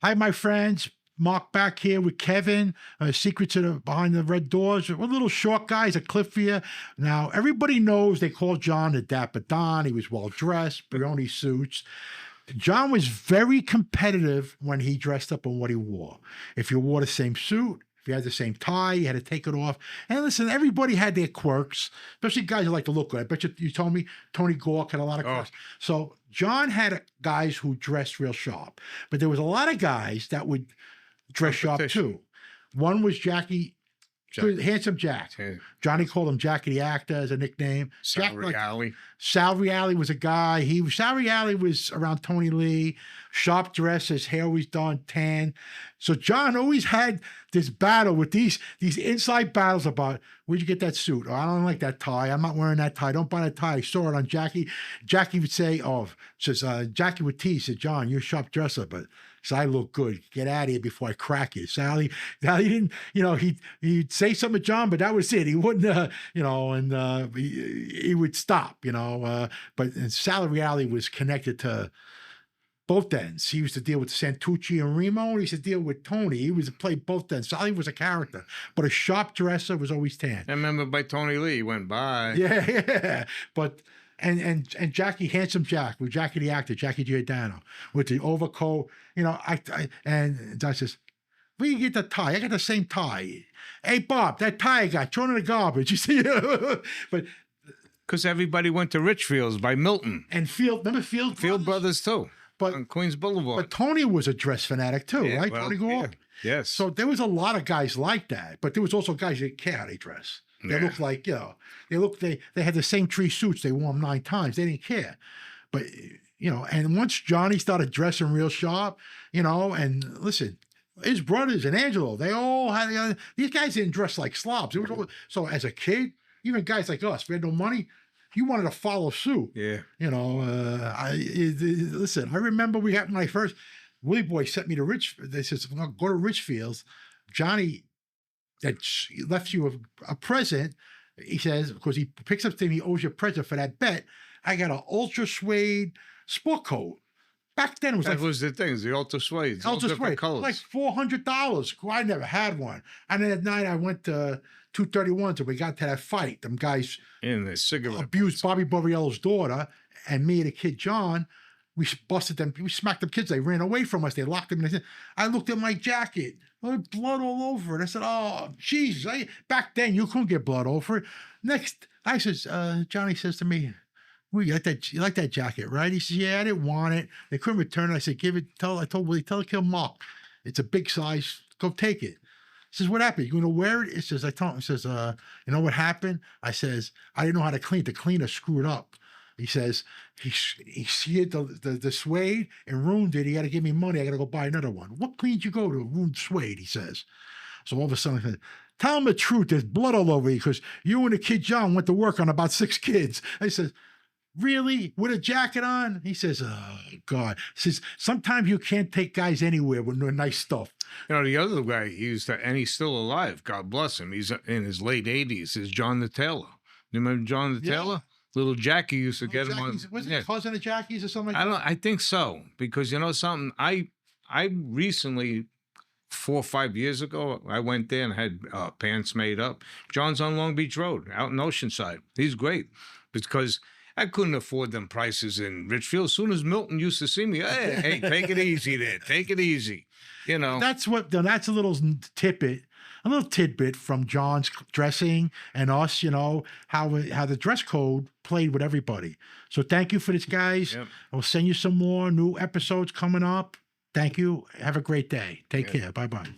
Hi, my friends. Mark back here with Kevin. Secrets of the Behind the Red Doors. We're little short guys at Cliffia. Now, everybody knows they call John the Dapper Don. He was well dressed, Brioni suits. John was very competitive when he dressed up and what he wore. If you wore the same suit, if you had the same tie, you had to take it off. And listen, everybody had their quirks, especially guys who like to look good. I bet you told me Tony Gork had a lot of quirks. So John had guys who dressed real sharp, but there was a lot of guys that would dress sharp too. One was Jackie. Handsome Jack. Johnny called him Jackie the Actor as a nickname. Sal Reale. Sal Reale was a guy. Sal Reale was around Tony Lee. Sharp dress, his hair always done tan. So John always had this battle with these inside battles about, where'd you get that suit? Oh, I don't like that tie. I'm not wearing that tie. Don't buy that tie. I saw it on Jackie. Jackie would say, Jackie would tease, said, John, you're a sharp dresser, but so I look good. Get out of here before I crack you. Sally didn't, he'd say something to John, but that was it. He wouldn't, he would stop, but Sally Reale was connected to both ends. He used to deal with Santucci and Remo. He used to deal with Tony. He was to play both ends. Sally was a character, but a sharp dresser was always tan. I remember by Tony Lee, he went by. Yeah. But and Jackie, Handsome Jack, with Jackie the Actor, Jackie Giordano, with the overcoat. And Don says, where you get the tie? I got the same tie. Hey, Bob, that tie I got, throw it in the garbage. You see? But because everybody went to Richfield's by Milton. And remember Field Brothers? Field Brothers, too, on Queens Boulevard. But Tony was a dress fanatic, too, right? Well, Tony Gork? Yeah. Yes. So there was a lot of guys like that, but there was also guys that didn't care how they dress. They looked like, they had the same three suits. They wore them 9 times. They didn't care. But, and once Johnny started dressing real sharp, and listen, his brothers and Angelo, they all had, these guys didn't dress like slobs. So as a kid, even guys like us, we had no money, you wanted to follow suit. Yeah. Listen, I remember we got my first, Willie Boy sent me to they said, go to Richfield's. Johnny, that left you a present, he says, because he picks up thing, he owes you a present for that bet. I got an ultra suede sport coat. Back then, it was that was the things, the ultra suede. Ultra suede, colors. Like $400. I never had one. And then at night, I went to 231, so we got to that fight. Them guys in the cigarette abused Bobby Borriello's daughter, and me and the kid John, we busted them. We smacked them kids. They ran away from us. They locked them in. I looked at my jacket. Blood all over it. I said, oh, Jesus. Back then, you couldn't get blood over it. Next, I says, Johnny says to me, you like that jacket, right? He says, yeah, I didn't want it. They couldn't return it. I said, I told Willie, tell the kid Mark. It's a big size. Go take it. He says, what happened? You going to wear it? He says, I told him. He says, you know what happened? I says, I didn't know how to clean it. The cleaner screwed up. He says, he seared the suede and ruined it. He had to give me money. I got to go buy another one. What clean did you go to? Ruined suede, he says. So all of a sudden, I said, tell him the truth. There's blood all over you because you and the kid John went to work on about 6 kids. I says, really? With a jacket on? He says, oh, God. He says, sometimes you can't take guys anywhere with nice stuff. The other guy and he's still alive, God bless him. He's in his late 80s, is John the Tailor. You remember John the Tailor? Little Jackie used to get him on. Was it cousin of Jackie's or something like that? I think so. Because something, I recently, 4 or 5 years ago, I went there and had pants made up. John's on Long Beach Road, out in Oceanside. He's great. Because I couldn't afford them prices in Richfield. As soon as Milton used to see me, hey, take it easy there. Take it easy. That's a little tidbit from John's dressing and us, how the dress code played with everybody. So thank you for this, guys. Yep. I'll send you some more new episodes coming up. Thank you. Have a great day. Take care. Bye-bye.